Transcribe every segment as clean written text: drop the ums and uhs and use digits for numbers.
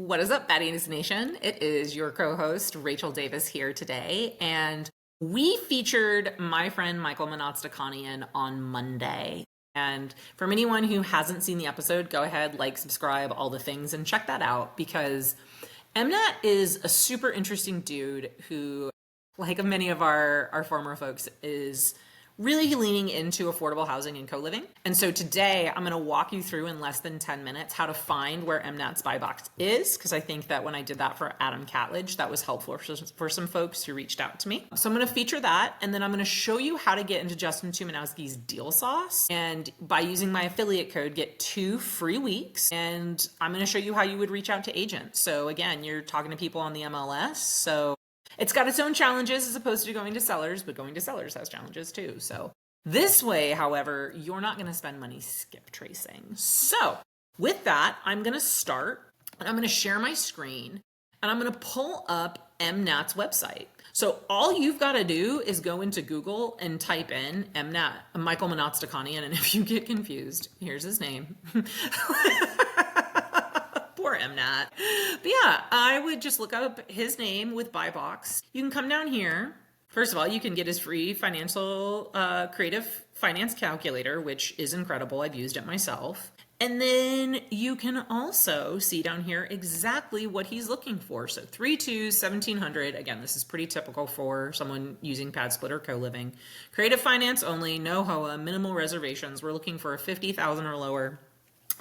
What is up, Baddies Nation? It is your co-host, Rachel Davis, here today, and we featured my friend Michael Mnatsakanian on Monday. And for anyone who hasn't seen the episode, go ahead, like, subscribe, all the things, and check that out, because Mnat is a super interesting dude who, like many of our former folks, is really leaning into affordable housing and co-living. And so today I'm going to walk you through in less than 10 minutes how to find where Mnat's buy box is, because I think that when I did that for Adam Catledge, that was helpful for some folks who reached out to me. So I'm going to feature that, and then I'm going to show you how to get into Justin Tumanowski's DealSauce, and by using my affiliate code, get 2 free weeks. And I'm going to show you how you would reach out to agents. So again, you're talking to people on the MLS, so it's got its own challenges as opposed to going to sellers, but going to sellers has challenges too. So this way, however, you're not going to spend money skip tracing. So with that, I'm going to start, and I'm going to share my screen, and I'm going to pull up Mnat's website. So all you've got to do is go into Google and type in Mnat, Michael Mnatsakanian, and if you get confused, here's his name. Poor Mnat. But yeah, I would just look up his name with buy box. You can come down here. First of all, you can get his free financial creative finance calculator, which is incredible. I've used it myself. And then you can also see down here exactly what he's looking for. So 3.2, 1,700. Again, this is pretty typical for someone using pad split or co-living. Creative finance only, no HOA, minimal reservations. We're looking for a 50,000 or lower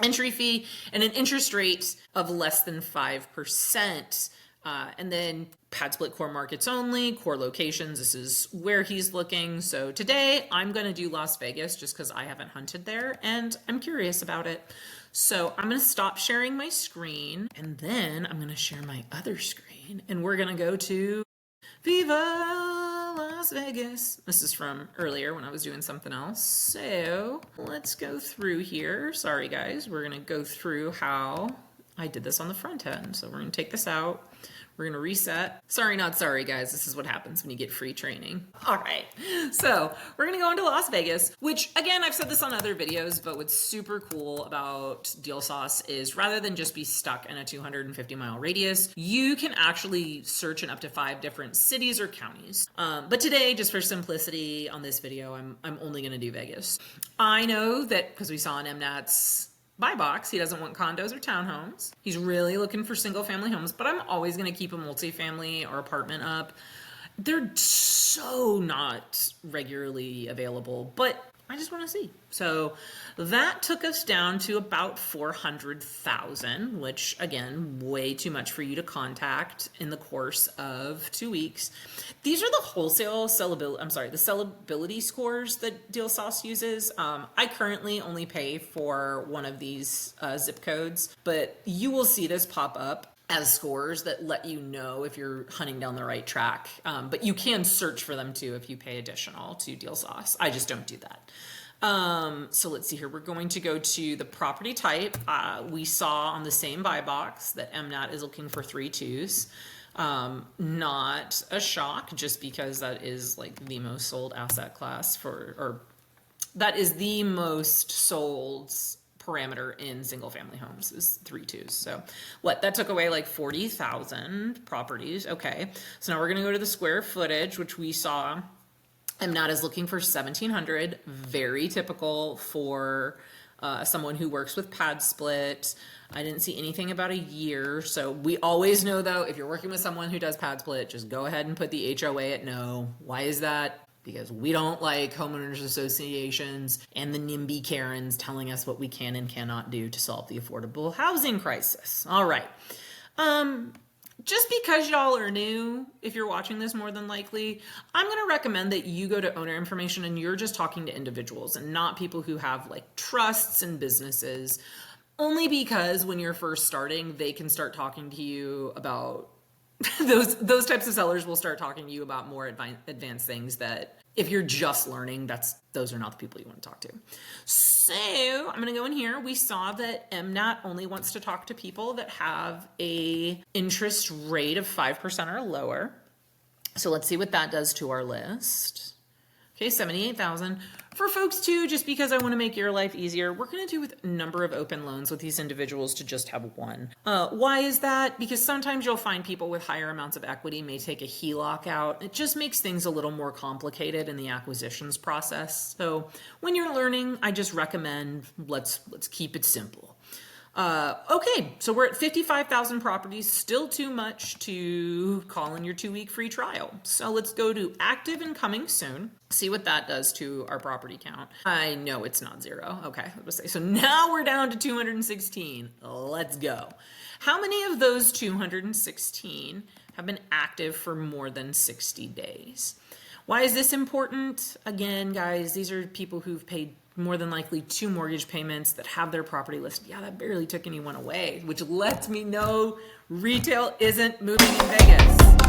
entry fee and an interest rate of less than 5%. And then pad split core markets only, core locations. This is where he's looking. So today I'm going to do Las Vegas just because I haven't hunted there and I'm curious about it. So I'm going to stop sharing my screen, and then I'm going to share my other screen, and we're going to go to Viva Las Vegas. This is from earlier when I was doing something else. So let's go through here. Sorry guys, we're gonna go through how I did this on the front end. So we're gonna take this out. We're gonna reset. Sorry, not sorry guys. This is what happens when you get free training. All right, so we're gonna go into Las Vegas, which again, I've said this on other videos, but what's super cool about DealSauce is rather than just be stuck in a 250-mile radius, you can actually search in up to 5 different cities or counties. But today, just for simplicity on this video, I'm only gonna do Vegas. I know that because we saw in Mnat's buy box, he doesn't want condos or townhomes. He's really looking for single family homes, but I'm always going to keep a multifamily or apartment up. They're so not regularly available, but I just want to see. So that took us down to about 400,000, which again, way too much for you to contact in the course of 2 weeks. These are the wholesale sellability, the sellability scores that DealSauce uses. I currently only pay for one of these zip codes, but you will see this pop up as scores that let you know if you're hunting down the right track. But you can search for them too if you pay additional to DealSauce. I just don't do that. So let's see here. We're going to go to the property type. We saw on the same buy box that Mnat is looking for 3.2s. Not a shock, just because that is like the most sold asset class or that is the most sold parameter in single family homes is 3.2s. So that took away like 40,000 properties. Okay. So now we're going to go to the square footage, which we saw Mnat is looking for 1,700, very typical for someone who works with pad split. I didn't see anything about a year. So we always know though, if you're working with someone who does pad split, just go ahead and put the HOA at no. Why is that? Because we don't like homeowners associations and the NIMBY Karens telling us what we can and cannot do to solve the affordable housing crisis. All right. Just because y'all are new, if you're watching this more than likely, I'm going to recommend that you go to owner information and you're just talking to individuals and not people who have like trusts and businesses, only because when you're first starting, they can start talking to you about those types of sellers will start talking to you about more advanced things that if you're just learning, those are not the people you want to talk to. So I'm going to go in here. We saw that Mnat only wants to talk to people that have a interest rate of 5% or lower. So let's see what that does to our list. Okay, 78,000. For folks too, just because I want to make your life easier, we're going to do with a number of open loans with these individuals to just have one. Why is that? Because sometimes you'll find people with higher amounts of equity may take a HELOC out. It just makes things a little more complicated in the acquisitions process. So when you're learning, I just recommend let's keep it simple. Okay, so we're at 55,000 properties, still too much to call in your 2-week free trial. So let's go to active and coming soon, see what that does to our property count. I know it's not 0. Okay, let's say. So now we're down to 216. Let's go. How many of those 216 have been active for more than 60 days? Why is this important? Again, guys, these are people who've paid more than likely 2 mortgage payments that have their property listed. Yeah, that barely took anyone away, which lets me know retail isn't moving in Vegas.